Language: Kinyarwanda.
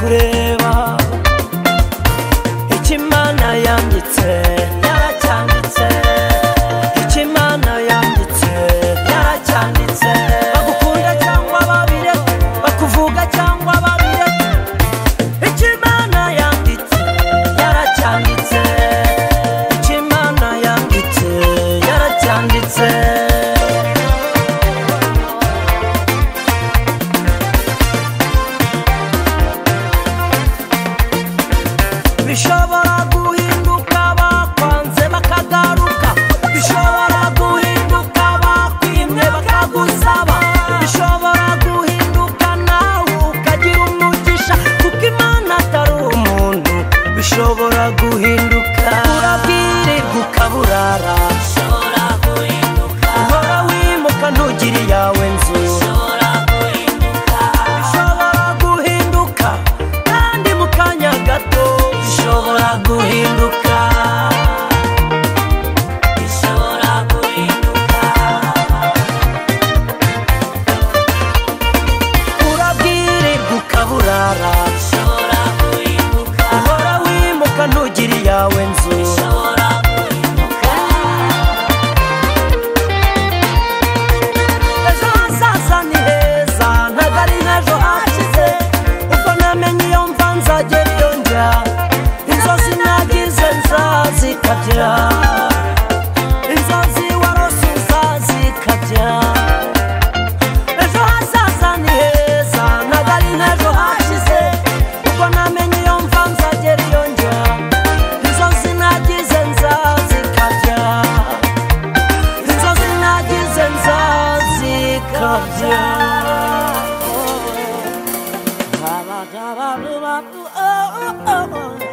kureba ikimana yanditse yaracyanditse ikimana yanditse yaracyanditse bagukunda cyangwa babire bakuvuga cyangwa babire ikimana yanditse yaracyanditse ikimana yanditse yaracyanditse bishobora guhinduka bakwanze bakagaruka bishobora guhinduka bakwimye bakagusaba bishobora guhinduka nawe ukagira umugisha kuko Imana atari umuntu bishobora guhinduka urabwirirwa ukaburara bishobora guhinduka uhora wimuka ntugire iyawe nzu bishobora guhinduka kandi mu kanya gato bishobora guhinduka bishobora guhinduka urabwirirwa ukaburara bishobora guhinduka uhora wimuka ntugire iyawe nzu bishobora guhinduka ejo hazaza ni heza ntabwo ari nk'ejo hashize ubwo namenye iyo mva nzagera iyo njya inzozi nagize nzazikabya inzozi warose uzazikabya ejo hazaza ni heza ntabwo ari nk'ejo hashize ubwo namenye iyo mva nzagera iyo njya inzozi nagize nzazikabya inzozi nagize nzazikabya oh, oh, oh.